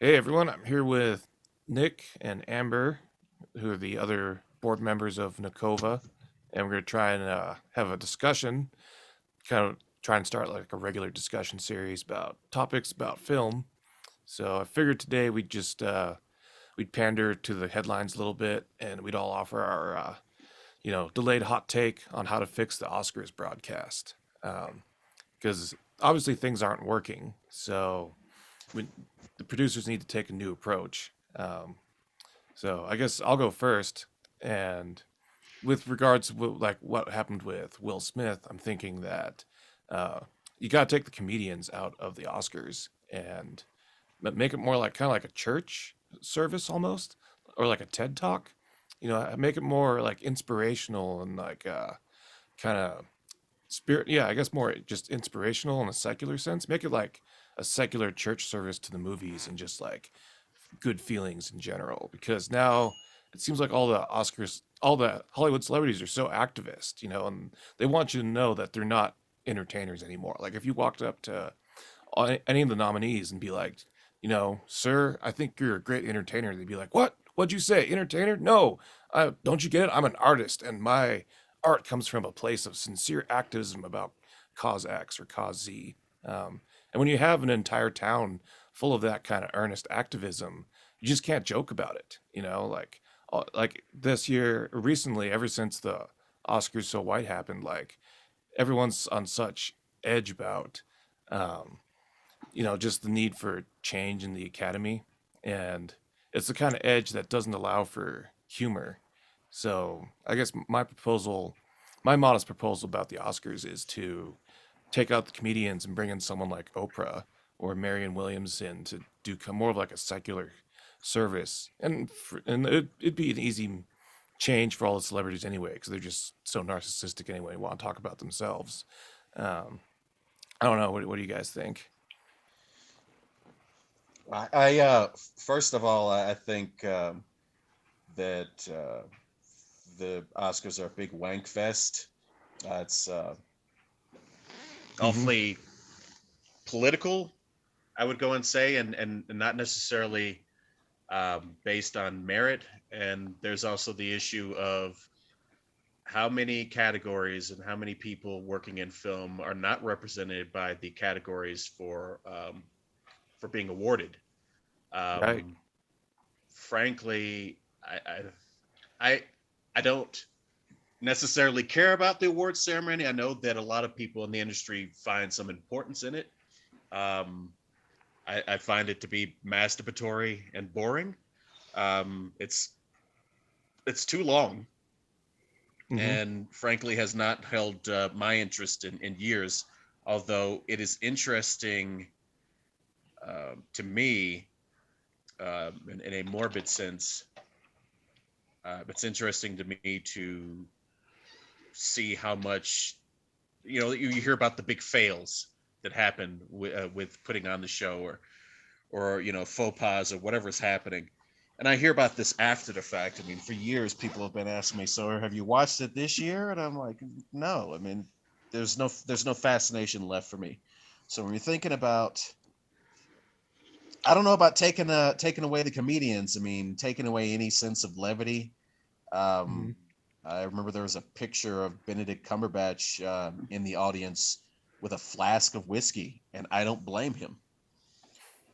Hey everyone, I'm here with Nick and Amber, who are the other board members of Nocova, and we're going to try and have a discussion, kind of try and start like a regular discussion series about topics about film. So I figured today we'd pander to the headlines a little bit, and we'd all offer our delayed hot take on how to fix the Oscars broadcast, because obviously things aren't working. So we, the producers need to take a new approach. So I guess I'll go first. And with regards to like what happened with Will Smith, I'm thinking that uh, you got to take the comedians out of the Oscars and make it more like kind of like a church service almost, or like a TED talk. Make it more like inspirational and like kind of spirit. Yeah, I guess more just inspirational in a secular sense. Make it like a secular church service to the movies and just like good feelings in general, because now it seems like all the Hollywood celebrities are so activist, and they want you to know that they're not entertainers anymore. Like if you walked up to any of the nominees and be like, sir, I think you're a great entertainer, they'd be like, what? What'd you say? Entertainer? No, don't you get it? I'm an artist, and my art comes from a place of sincere activism about cause X or cause Z. And when you have an entire town full of that kind of earnest activism, you just can't joke about it. Like this year, recently, ever since the Oscars So White happened, like everyone's on such edge about, um, just the need for change in the academy, and it's the kind of edge that doesn't allow for humor. So I guess my modest proposal about the Oscars is to take out the comedians and bring in someone like Oprah or Marion Williamson to do more of like a secular service, and it'd be an easy change for all the celebrities anyway, because they're just so narcissistic anyway, want to talk about themselves. Um, I don't know. What do you guys think? I first of all, I think that the Oscars are a big wank fest. It's Mm-hmm. awfully political, I would go and say, and not necessarily based on merit. And there's also the issue of how many categories and how many people working in film are not represented by the categories for being awarded. Right. Um, Frankly, I I don't necessarily care about the awards ceremony. I know that a lot of people in the industry find some importance in it. Um, I find it to be masturbatory and boring. It's too long, Mm-hmm. and frankly has not held my interest in years. Although it is interesting to me, in a morbid sense, it's interesting to me to see how much you hear about the big fails that happen with putting on the show, or faux pas or whatever's happening. And I hear about this after the fact. I mean, for years people have been asking me, "So have you watched it this year?" And I'm like, "No." I mean, there's no fascination left for me. So when you're thinking about, I don't know about taking away the comedians. I mean, taking away any sense of levity. Mm-hmm. Um, I remember there was a picture of Benedict Cumberbatch in the audience with a flask of whiskey, and I don't blame him.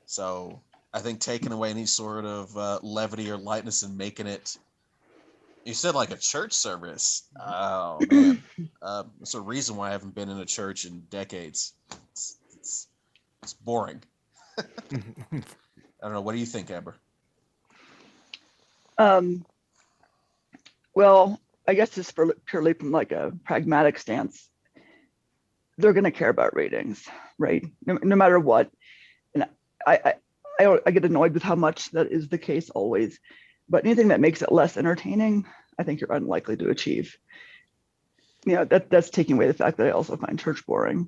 So I think taking away any sort of levity or lightness and making it, you said like a church service. Oh man, it's a reason why I haven't been in a church in decades. It's boring. I don't know. What do you think, Amber? Um, well, I guess just for purely from like a pragmatic stance, they're going to care about ratings, right? No matter what. And I, I get annoyed with how much that is the case always. But anything that makes it less entertaining, I think you're unlikely to achieve. That's taking away the fact that I also find church boring.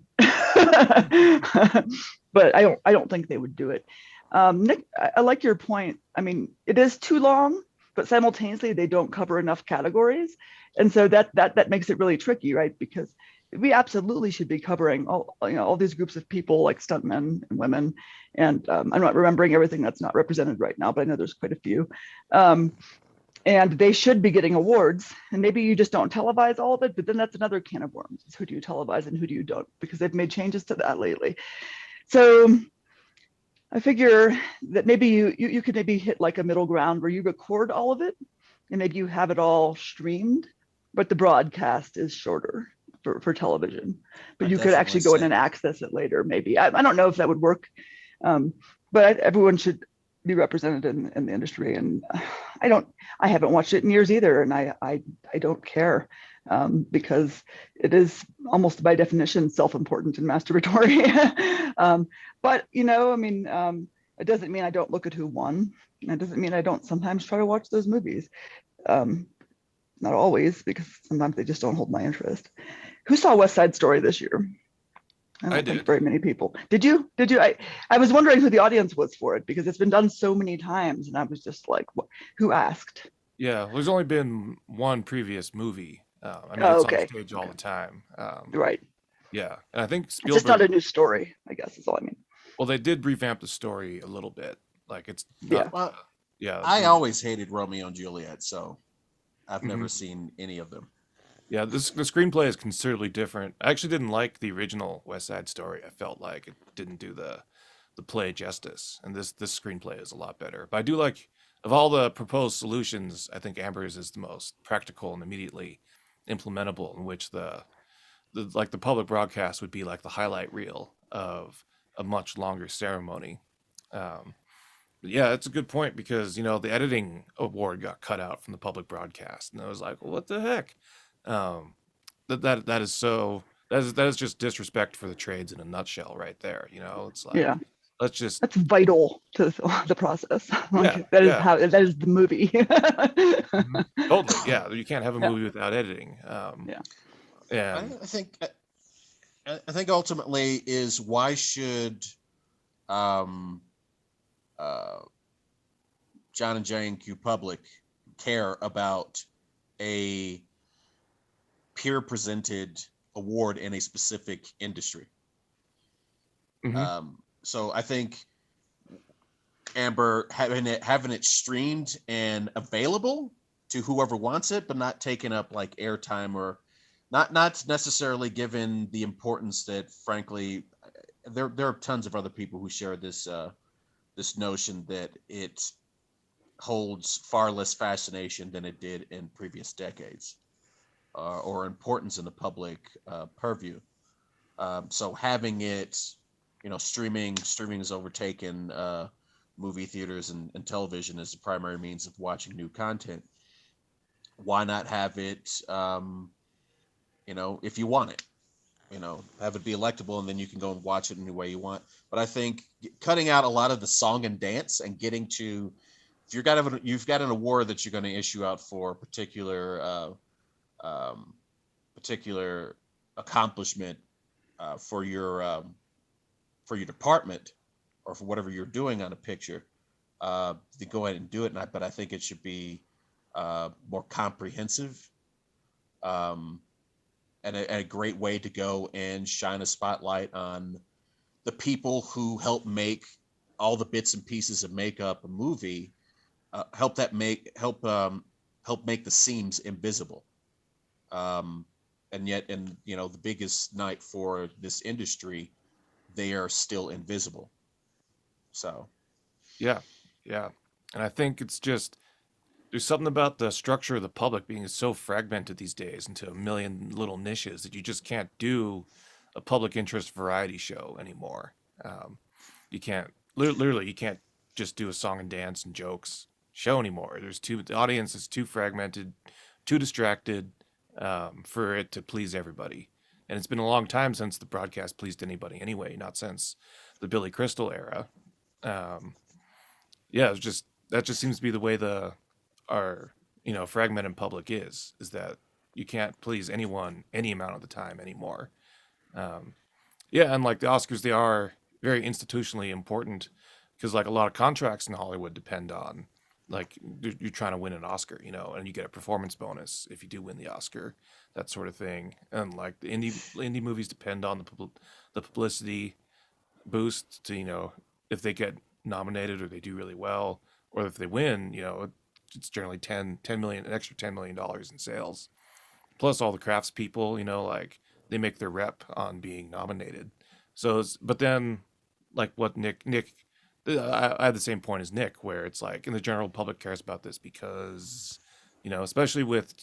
But I don't think they would do it. Nick, I like your point. I mean, it is too long, but simultaneously they don't cover enough categories, and so that makes it really tricky, right? Because we absolutely should be covering all these groups of people like stuntmen and women. And I'm not remembering everything that's not represented right now, but I know there's quite a few. And they should be getting awards. And maybe you just don't televise all of it, but then that's another can of worms. It's who do you televise and who do you don't? Because they've made changes to that lately. So I figure that maybe you could maybe hit like a middle ground where you record all of it and maybe you have it all streamed, but the broadcast is shorter for television. But you could actually go in and access it later, maybe. I don't know if that would work, but everyone should be represented in the industry. And I haven't watched it in years either, and I don't care, because it is almost by definition self-important and masturbatory. But I mean, it doesn't mean I don't look at who won. It doesn't mean I don't sometimes try to watch those movies. Not always, because sometimes they just don't hold my interest. Who saw West Side Story this year? I don't think very many people. Did you? I was wondering who the audience was for it, because it's been done so many times, and I was just like, who asked? Yeah, there's only been one previous movie. I mean, it's on stage all the time. Right. Yeah, and I think Spielberg. It's just not a new story, I guess, is all I mean. Well, they did revamp the story a little bit. Like it's well, yeah. I always hated Romeo and Juliet, so I've never seen any of them. Yeah, the screenplay is considerably different. I actually didn't like the original West Side Story. I felt like it didn't do the play justice, and this screenplay is a lot better. But I do like, of all the proposed solutions, I think Amber's is the most practical and immediately implementable, in which the public broadcast would be like the highlight reel of a much longer ceremony. Yeah, it's a good point, because the editing award got cut out from the public broadcast, and I was like, well, what the heck? That is just disrespect for the trades in a nutshell, right there. It's like, that's vital to the process. That is the movie. Totally, yeah. You can't have a movie without editing. I think ultimately is, why should John and Jay and Q Public care about a peer presented award in a specific industry? So I think Amber having it streamed and available to whoever wants it, but not taking up like airtime, or not necessarily given the importance that, frankly, there are tons of other people who share this notion that it holds far less fascination than it did in previous decades, or importance in the public purview. So having it, streaming has overtaken movie theaters and television as the primary means of watching new content. Why not have it, if you want it, have it be electable, and then you can go and watch it any way you want. But I think cutting out a lot of the song and dance and getting to, if you've got an award that you're going to issue out for a particular accomplishment for your department, or for whatever you're doing on a picture, to go ahead and do it. But I think it should be more comprehensive, and a great way to go and shine a spotlight on the people who help make all the bits and pieces of make up a movie, help make the seams invisible. And yet, in the biggest night for this industry, they are still invisible. So yeah, and I think it's just, there's something about the structure of the public being so fragmented these days into a million little niches that you just can't do a public interest variety show anymore. You can't literally, you can't just do a song and dance and jokes show anymore. The audience is too fragmented, too distracted, for it to please everybody. And it's been a long time since the broadcast pleased anybody anyway, not since the Billy Crystal era. That just seems to be the way our fragmented public is that you can't please anyone any amount of the time anymore. And like the Oscars, they are very institutionally important, because like a lot of contracts in Hollywood depend on like you're trying to win an Oscar, and you get a performance bonus if you do win the Oscar, that sort of thing. And like the indie movies depend on the publicity boost to, if they get nominated or they do really well, or if they win, it's generally 10 million, an extra $10 million in sales. Plus all the craftspeople, like they make their rep on being nominated. So, but then, like what Nick, I have the same point as Nick, where it's like, and the general public cares about this because, especially with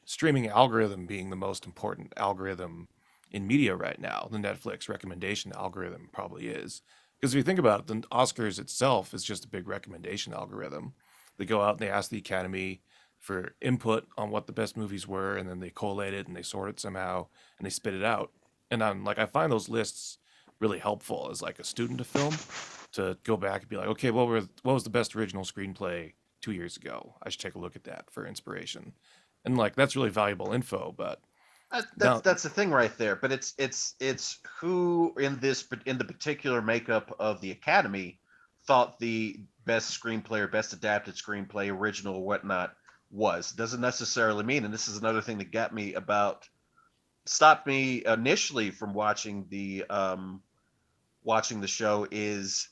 streaming algorithm being the most important algorithm in media right now, the Netflix recommendation algorithm probably is. Because if you think about it, the Oscars itself is just a big recommendation algorithm. They go out and they ask the Academy for input on what the best movies were, and then they collate it and they sort it somehow and they spit it out. And I'm like, I find those lists really helpful as like a student of film to go back and be like, okay, what was the best original screenplay 2 years ago? I should take a look at that for inspiration. And like that's really valuable info. But now, That's the thing right there. But it's who in the particular makeup of the Academy thought the best screenplay or best adapted screenplay, original or whatnot, was. Doesn't necessarily mean, and this is another thing that stopped me initially from watching the show is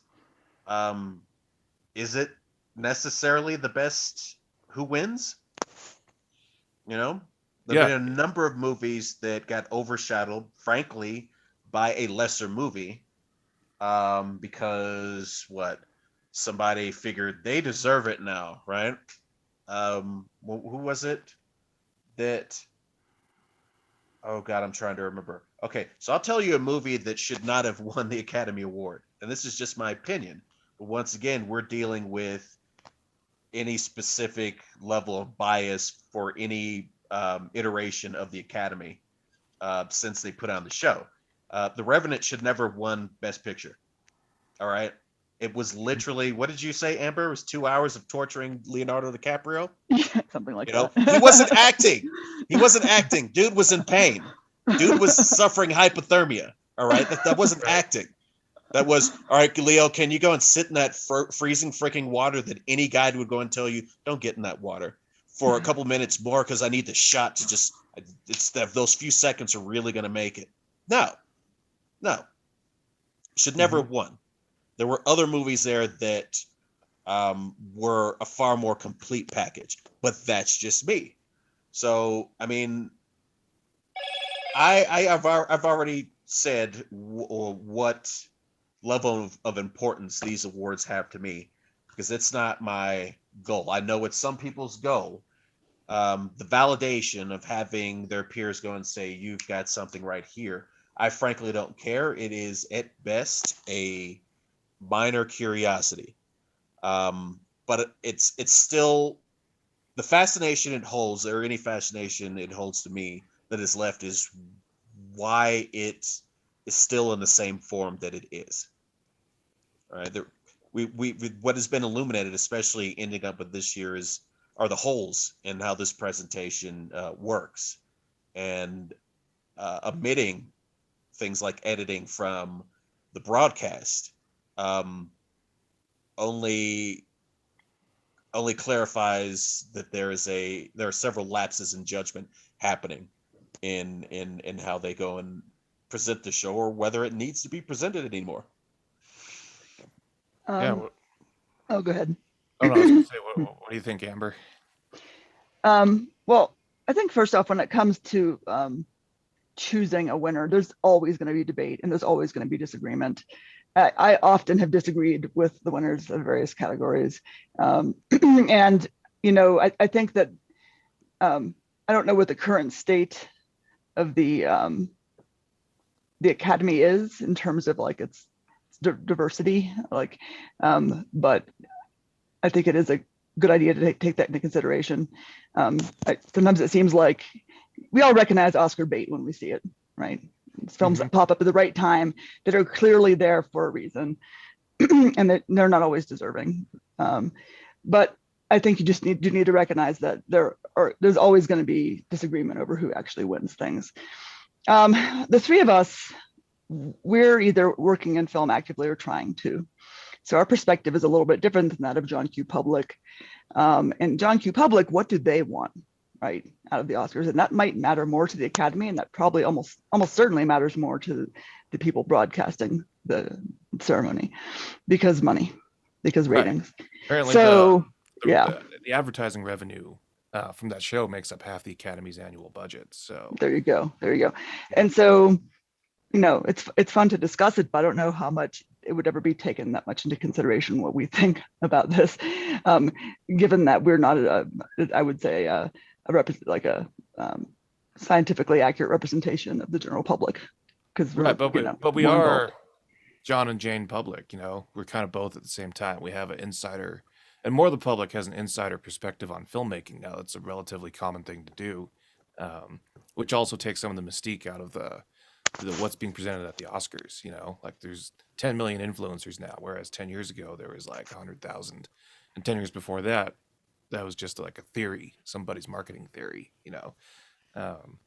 it necessarily the best who wins? There have been a number of movies that got overshadowed, frankly, by a lesser movie, because somebody figured they deserve it now, right? Who was it that? Oh God, I'm trying to remember. Okay, so I'll tell you a movie that should not have won the Academy Award, and this is just my opinion. But once again, we're dealing with any specific level of bias for any iteration of the Academy since they put on the show. The Revenant should never have won Best Picture. All right. It was literally, what did you say, Amber? It was 2 hours of torturing Leonardo DiCaprio? Something like that. He wasn't acting. He wasn't acting. Dude was in pain. Dude was suffering hypothermia. All right. That wasn't acting. That was, all right, Leo, can you go and sit in that freezing freaking water that any guide would go and tell you, don't get in that water for a couple minutes more because I need the shot to just, it's that those few seconds are really going to make it. No. Should never have won. There were other movies there that were a far more complete package, but that's just me. So, I mean, I've already said what level of importance these awards have to me, because it's not my goal. I know it's some people's goal. The validation of having their peers go and say, you've got something right here. I frankly don't care. It is at best a minor curiosity. But it's still the fascination it holds, or any fascination it holds to me that is left, is why it is still in the same form that it is. All right. We what has been illuminated, especially ending up with this year, are the holes in how this presentation works, and omitting things like editing from the broadcast only clarifies that there are several lapses in judgment happening in how they go and present the show, or whether it needs to be presented anymore. Oh, go ahead. I was gonna say, what do you think, Amber? Well, I think first off, when it comes to choosing a winner, there's always going to be debate and there's always going to be disagreement. I often have disagreed with the winners of various categories. And, I think that I don't know what the current state of the Academy is in terms of like its diversity, but I think it is a good idea to take that into consideration. Sometimes it seems like we all recognize Oscar bait when we see it, right? It's films that pop up at the right time that are clearly there for a reason, and that they're not always deserving. But I think you need to recognize that there's always going to be disagreement over who actually wins things. The three of us we're either working in film actively or trying to. So our perspective is a little bit different than that of John Q. Public. And John Q. Public, what do they want, right, out of the Oscars? And that might matter more to the Academy, and that probably almost certainly matters more to the people broadcasting the ceremony, because money, because Right. ratings. Apparently, So the, yeah, the advertising revenue from that show makes up half the Academy's annual budget. So there you go, there you go. And so, you know, it's fun to discuss it, but I don't know how much it would ever be taken that much into consideration what we think about this, given that we're not I would say scientifically accurate representation of the general public, because right, but we more are involved. John and Jane Public. You know, we're kind of both at the same time. We have an insider, and more of the public has an insider perspective on filmmaking now. That's a relatively common thing to do, which also takes some of the mystique out of the what's being presented at the Oscars. You know, like there's 10 million influencers now, whereas 10 years ago there was like 100,000, and 10 years before that, that was just like a theory, somebody's marketing theory. You know, um,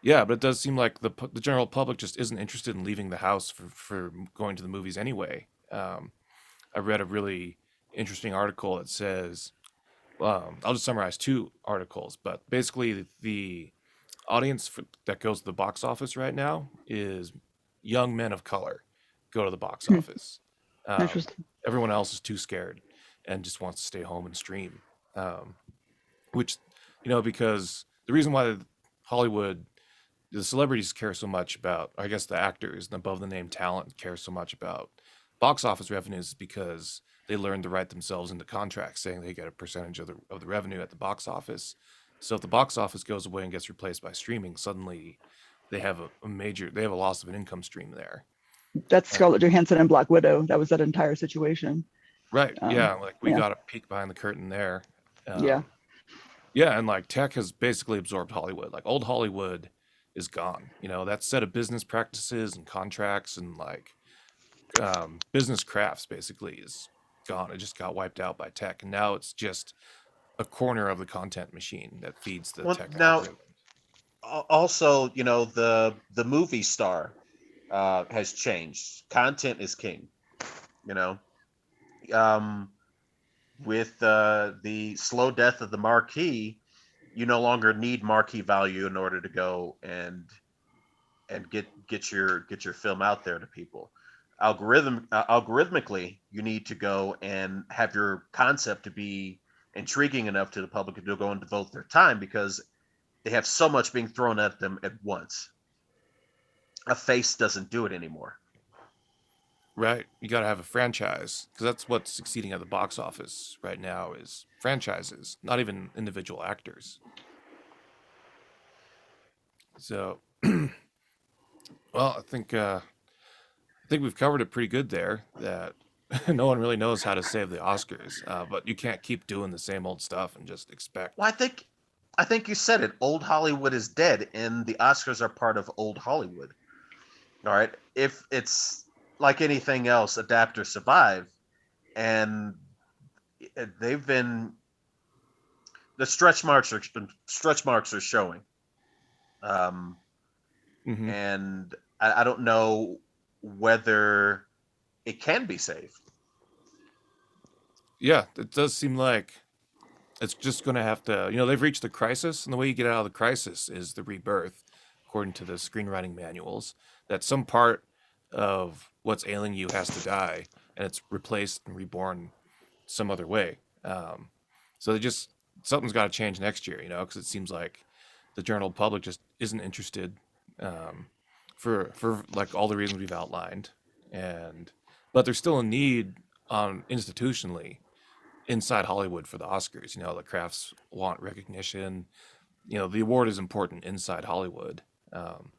yeah, but it does seem like the general public just isn't interested in leaving the house for going to the movies anyway. I read a really interesting article that says, I'll just summarize two articles, but basically the audience that goes to the box office right now is young men of color go to the box Hmm, office. Um, interesting. Everyone else is too scared and just wants to stay home and stream. Um, which, you know, because the reason why Hollywood, the celebrities care so much about, I guess the actors and above the name talent care so much about box office revenues is because they learned to write themselves into contracts saying they get a percentage of the revenue at the box office. So if the box office goes away and gets replaced by streaming, suddenly they have they have a loss of an income stream there. That's Uh, Scarlett Johansson and Black Widow. That was that entire situation. right. Yeah. Like we Yeah, got a peek behind the curtain there. yeah. Um, Yeah, and like tech has basically absorbed Hollywood. Like old Hollywood is gone. You know, that set of business practices and contracts and like business crafts basically is gone. It just got wiped out by tech. And now it's just a corner of the content machine that feeds the Well, tech now algorithm. also, you know, the movie star has changed. Content is king. You know, um, with the slow death of the marquee, you no longer need marquee value in order to go and get your film out there to people. Algorithmically, you need to go and have your concept to be intriguing enough to the public to go and devote their time, because they have so much being thrown at them at once. A face doesn't do it anymore. Right. You got to have a franchise because that's what's succeeding at the box office right now is franchises, not even individual actors. So, well, I think we've covered it pretty good there. That no one really knows how to save the Oscars, but you can't keep doing the same old stuff and just expect. Well, I think you said it. Old Hollywood is dead, and the Oscars are part of old Hollywood. All right. If it's like anything else, adapt or survive, and they've been the stretch marks are showing, um, Hmm. and I don't know whether it can be saved. Yeah, it does seem like it's just going to have to. You know, they've reached the crisis, and the way you get out of the crisis is the rebirth, according to the screenwriting manuals. That some part of what's ailing you has to die, and it's replaced and reborn some other way. So they just something's got to change next year, you know, because it seems like the general public just isn't interested um, for like all the reasons we've outlined, and but there's still a need institutionally inside Hollywood for the Oscars. You know, the crafts want recognition. You know, the award is important inside Hollywood, um,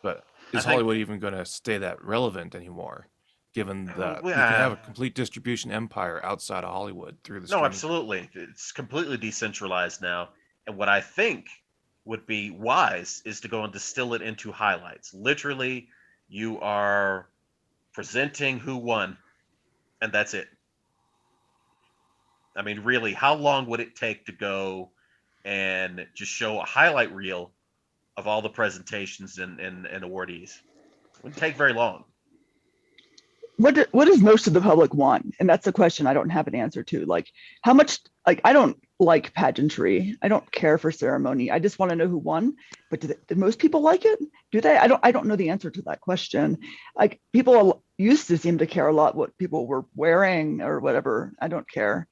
but I is think, Hollywood even going to stay that relevant anymore? Given that you can have uh, a complete distribution empire outside of Hollywood through the no, streaming. absolutely, it's completely decentralized now. And what I think would be wise is to go and distill it into highlights. Literally, you are presenting who won, and that's it. I mean, really, how long would it take to go and just show a highlight reel of all the presentations and awardees? wouldn't take very long. What does most of the public want? And that's a question I don't have an answer to. Like, how much? Like, I don't like pageantry. I don't care for ceremony. I just want to know who won. But do most people like it? Do they? I don't know the answer to that question. Like, people used to seem to care a lot what people were wearing or whatever. I don't care,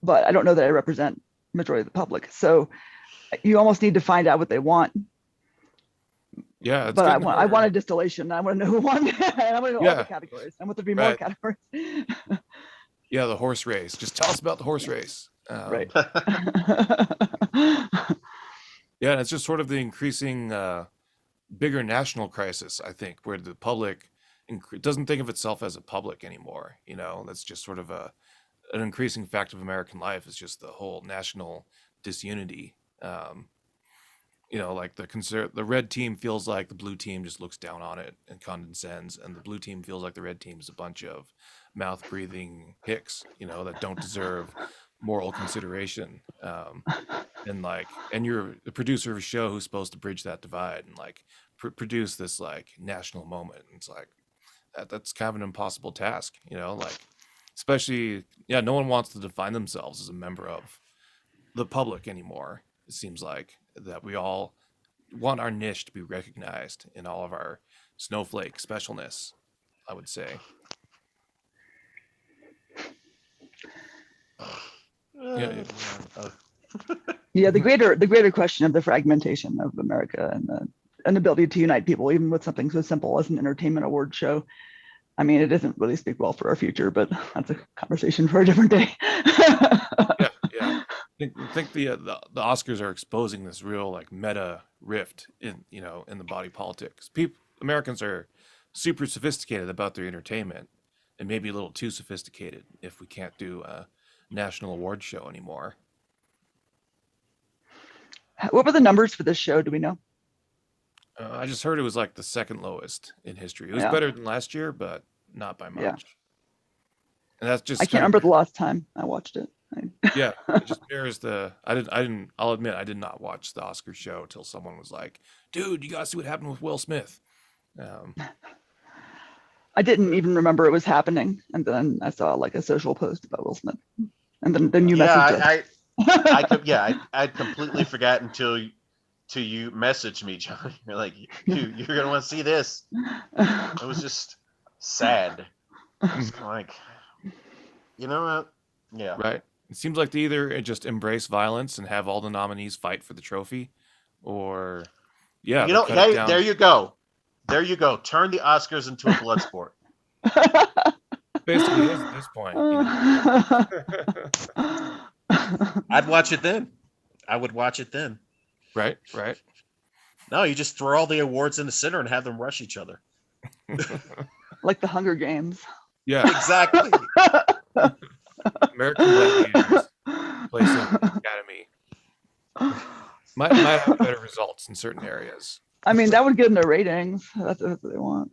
but I don't know that I represent majority of the public. So you almost need to find out what they want. Yeah, it's But getting I want harder. a distillation. I want to know who won. And I want to know all the Yeah, categories. I want there to be more right. categories. Yeah, the horse race. Just tell us about the horse race. Right. Yeah, and it's just sort of the increasing bigger national crisis, I think, where the public doesn't think of itself as a public anymore. You know, that's just sort of an increasing fact of American life is just the whole national disunity. Um, you know, like the red team feels like the blue team just looks down on it and condescends, and the blue team feels like the red team is a bunch of mouth breathing hicks, you know, that don't deserve moral consideration. And like, and you're the producer of a show who's supposed to bridge that divide and like produce this like national moment. And it's like that's kind of an impossible task, you know, like especially yeah, no one wants to define themselves as a member of the public anymore. It seems like that we all want our niche to be recognized in all of our snowflake specialness, I would say. Yeah, Yeah, the greater question of the fragmentation of America and the inability to unite people, even with something so simple as an entertainment award show. I mean, it doesn't really speak well for our future, but that's a conversation for a different day. yeah, yeah. I think the Oscars are exposing this real like meta rift in you know in the body politics. People Americans are super sophisticated about their entertainment, and maybe a little too sophisticated if we can't do a national award show anymore. What were the numbers for this show? Do we know? I just heard it was like the second lowest in history. It was Yeah, better than last year, but not by yeah. much. And that's I just can't kind remember of the last time I watched it. yeah. It just mirrors the. I didn't. I'll admit I did not watch the Oscar show until someone was like, "Dude, you gotta see what happened with Will Smith." Um, I didn't even remember it was happening, and then I saw like a social post about Will Smith, and then you Yeah, messaged I us. I'd completely forgot until you messaged me, John. You're like, you're gonna want to see this. It was just sad. Just like, you know what? Yeah. right. It seems like they either just embrace violence and have all the nominees fight for the trophy, or yeah, You they know, cut it hey, down. there you go. There you go. Turn the Oscars into a blood sport. Basically, is at this point. You know? I'd watch it then. I would watch it then. Right, right. No, you just throw all the awards in the center and have them rush each other. Like the Hunger Games. Yeah, Exactly. American Gladiators place in the Academy might have better results in certain areas. I mean, that would get them their ratings. That's what they want.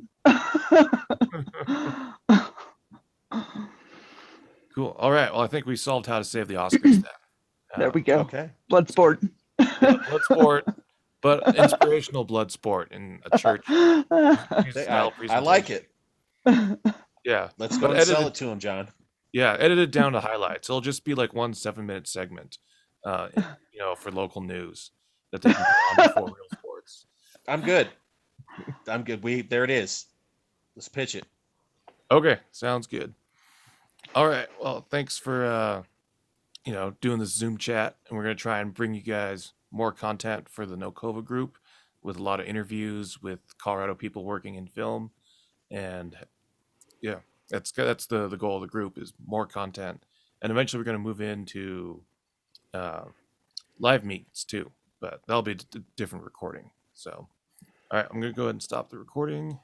Cool. All right. Well, I think we solved how to save the Oscars then. There we go. Okay. Blood sport. Blood sport, but inspirational blood sport in a church style I like presentation. it. Yeah. Let's But go and sell edited, it to him, John. yeah, edited down to highlights. It'll just be like one 7-minute segment, you know, for local news that they can put on before real sports. I'm good. I'm good. There it is. Let's pitch it. Okay, sounds good. All right. Well, thanks for you know doing this Zoom chat, and we're gonna try and bring you guys more content for the Nocova group with a lot of interviews with Colorado people working in film, and yeah, that's the goal of the group is more content, and eventually we're gonna move into uh, live meets too, but that'll be a different recording. So, all right, I'm gonna go ahead and stop the recording.